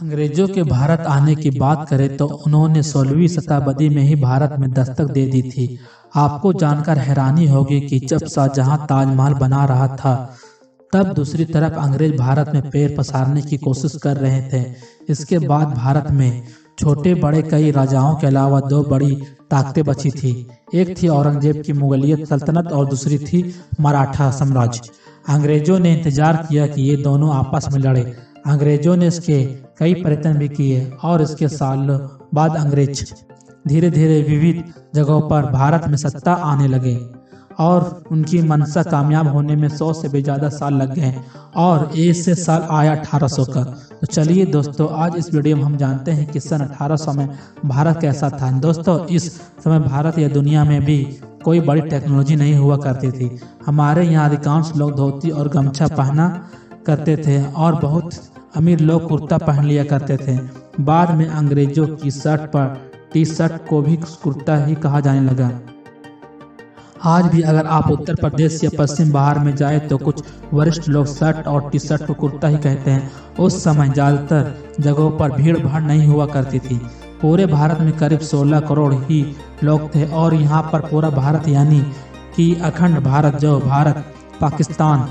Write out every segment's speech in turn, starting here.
अंग्रेजों के भारत आने की बात करें तो उन्होंने 16वीं शताब्दी में ही भारत में दस्तक दे दी थी। आपको जानकर हैरानी होगी कि जब शाहजहां ताजमहल बना रहा था, तब दूसरी तरफ अंग्रेज भारत में पैर पसारने की कोशिश कर रहे थे। इसके बाद भारत में छोटे बड़े कई राजाओं के अलावा दो बड़ी ताकतें बची थी। एक थी औरंगजेब की मुगलियत सल्तनत और दूसरी थी मराठा साम्राज्य। अंग्रेजों ने इंतजार किया कि ये दोनों आपस में लड़े। अंग्रेजों ने इसके कई प्रयत्न भी किए और इसके सालों बाद अंग्रेज धीरे धीरे विविध जगहों पर भारत में सत्ता आने लगे और उनकी मंशा कामयाब होने में 100 से भी ज्यादा साल लग गए और इससे साल आया 1800 का। तो चलिए दोस्तों, आज इस वीडियो में हम जानते हैं कि सन 1800 में भारत कैसा था। दोस्तों, इस समय भारत या दुनिया में भी कोई बड़ी टेक्नोलॉजी नहीं हुआ करती थी। हमारे यहाँ अधिकांश लोग धोती और गमछा पहना करते थे और बहुत अमीर लोग कुर्ता पहन लिया करते थे। बाद में अंग्रेजों की शर्ट पर टी शर्ट को भी कुर्ता ही कहा जाने लगा। आज भी अगर आप उत्तर प्रदेश या पश्चिम बंगाल में जाए तो कुछ वरिष्ठ लोग शर्ट और टी शर्ट को कुर्ता ही कहते हैं। उस समय ज्यादातर जगहों पर भीड़ भाड़ नहीं हुआ करती थी। पूरे भारत में करीब 16 करोड़ ही लोग थे और यहाँ पर पूरा भारत यानी कि अखंड भारत, जो भारत पाकिस्तान,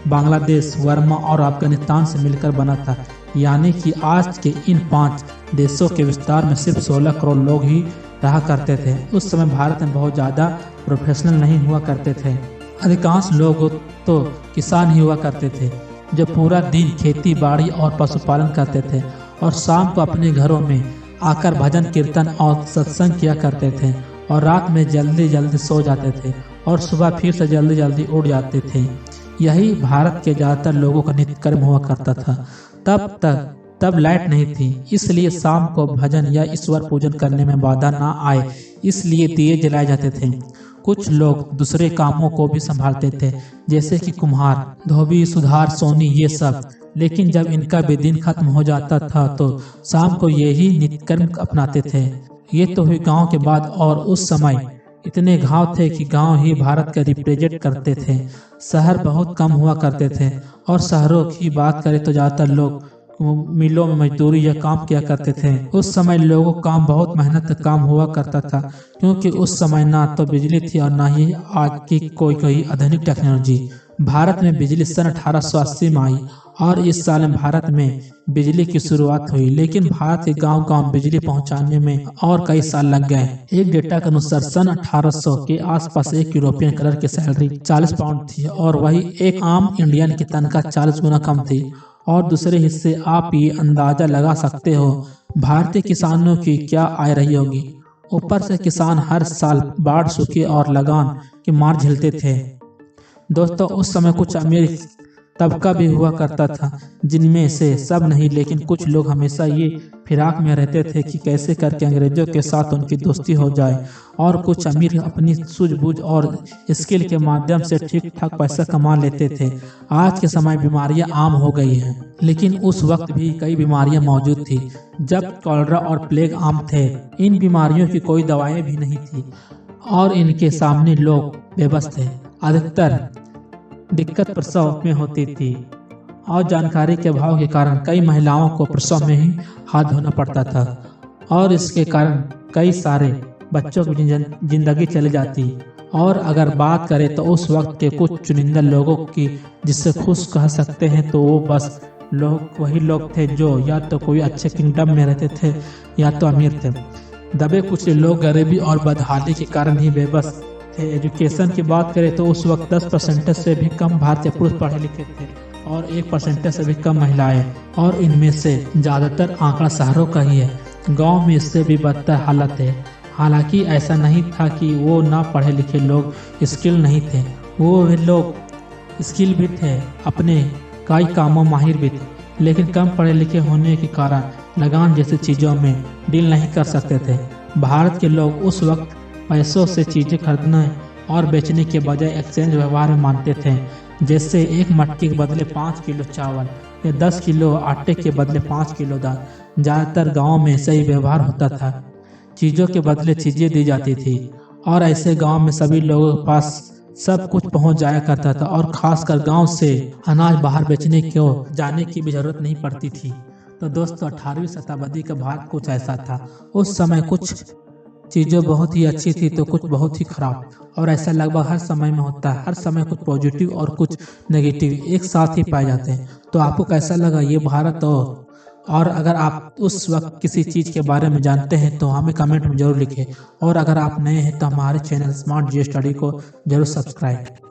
बांग्लादेश, बर्मा और अफगानिस्तान से मिलकर बना था, यानी कि आज के इन 5 देशों के विस्तार में सिर्फ 16 करोड़ लोग ही रहा करते थे। उस समय भारत में बहुत ज़्यादा प्रोफेशनल नहीं हुआ करते थे। अधिकांश लोग तो किसान ही हुआ करते थे जो पूरा दिन खेती बाड़ी और पशुपालन करते थे और शाम को अपने घरों में आकर भजन कीर्तन और सत्संग किया करते थे और रात में जल्दी जल्दी सो जाते थे और सुबह फिर से जल्दी जल्दी उठ जाते थे। यही भारत के ज़्यादातर लोगों का नित्य कर्म हुआ करता था। तब लाइट नहीं थी, इसलिए शाम को भजन या ईश्वर पूजन करने में बाधा ना आए, इसलिए दिए जलाए जाते थे। कुछ लोग दूसरे कामों को भी संभालते थे, जैसे कि कुम्हार, धोबी, सुधार, सोनी, ये सब। लेकिन जब इनका भी दिन खत्म हो जाता था तो शाम को यही नित्य कर्म अपनाते थे। ये तो हुई गाँव के बाद, और उस समय इतने गांव थे कि गांव ही भारत का रिप्रेजेंट करते थे। शहर बहुत कम हुआ करते थे और शहरों की बात करें तो ज्यादातर लोग मिलों में मजदूरी या काम किया करते थे। उस समय लोगों का काम बहुत मेहनत काम हुआ करता था, क्योंकि उस समय ना तो बिजली थी और ना ही आज की कोई आधुनिक टेक्नोलॉजी। भारत में बिजली सन 1880 में आई और इस साल में भारत में बिजली की शुरुआत हुई, लेकिन भारत के गांव-गांव बिजली पहुंचाने में और कई साल लग गए। एक डेटा के अनुसार सन 1800 के आसपास एक यूरोपियन कलर की सैलरी 40 पाउंड थी और वही एक आम इंडियन की तनख्वाह 40 गुना कम थी। और दूसरे हिस्से आप ये अंदाजा लगा सकते हो भारतीय किसानों की क्या आय रही होगी। ऊपर से किसान हर साल बाढ़, सूखे और लगान की मार झेलते थे। दोस्तों, उस समय कुछ अमीर तबका भी हुआ करता था, जिनमें से सब नहीं, लेकिन कुछ लोग हमेशा ये फिराक में रहते थे कि कैसे करके अंग्रेजों के साथ उनकी दोस्ती हो जाए। और कुछ अमीर अपनी सूझबूझ और स्किल के माध्यम से ठीक ठाक पैसा कमा लेते थे। आज के समय बीमारियां आम हो गई हैं, लेकिन उस वक्त भी कई बीमारियां मौजूद थी जब कॉलरा और प्लेग आम थे। इन बीमारियों की कोई दवाएं भी नहीं थी और इनके सामने लोग बेबस थे। अधिकतर दिक्कत प्रसव में होती थी और जानकारी के अभाव के कारण कई महिलाओं को प्रसव में ही हाथ धोना पड़ता था और इसके कारण कई सारे बच्चों की जिंदगी चली जाती। और अगर बात करें तो उस वक्त के कुछ चुनिंदा लोगों की जिससे खुश कह सकते हैं, तो वो बस वही लोग थे जो या तो कोई अच्छे किंगडम में रहते थे या तो अमीर थे। दबे कुछ लोग गरीबी और बदहाली के कारण ही बेबस थे। एजुकेशन की बात करें तो उस वक्त 10% से भी कम भारतीय पुरुष पढ़े लिखे थे और 1% से भी कम महिलाएं, और इनमें से ज्यादातर आंकड़ा शहरों का ही है। गांव में इससे भी बदतर हालत है। हालांकि ऐसा नहीं था कि वो ना पढ़े लिखे लोग स्किल नहीं थे, वो लोग स्किल भी थे, अपने कई कामों माहिर भी थे, लेकिन कम पढ़े लिखे होने के कारण लगान जैसी चीजों में डील नहीं कर सकते थे। भारत के लोग उस वक्त पैसों से चीजें खरीदने और बेचने के बजाय एक्सचेंज व्यवहार में मानते थे, जैसे एक मटके के बदले 5 किलो चावल या 10 किलो आटे के बदले 5 किलो दाल। ज्यादातर गाँव में सही व्यवहार होता था, चीजों के बदले चीजें दी जाती थी और ऐसे गांव में सभी लोगों के पास सब कुछ पहुंच जाया करता था और खासकर गांव से अनाज बाहर बेचने को जाने की भी जरूरत नहीं पड़ती थी। तो दोस्तों 18वीं शताब्दी का भारत कुछ ऐसा था। उस समय कुछ चीज़ें बहुत ही अच्छी थी तो कुछ बहुत ही खराब, और ऐसा लगभग हर समय में होता है। हर समय कुछ पॉजिटिव और कुछ नेगेटिव एक साथ ही पाए जाते हैं। तो आपको कैसा लगा ये भारत? और अगर आप उस वक्त किसी चीज़ के बारे में जानते हैं तो हमें कमेंट में जरूर लिखें। और अगर आप नए हैं तो हमारे चैनल स्मार्ट जी स्टडी को जरूर सब्सक्राइब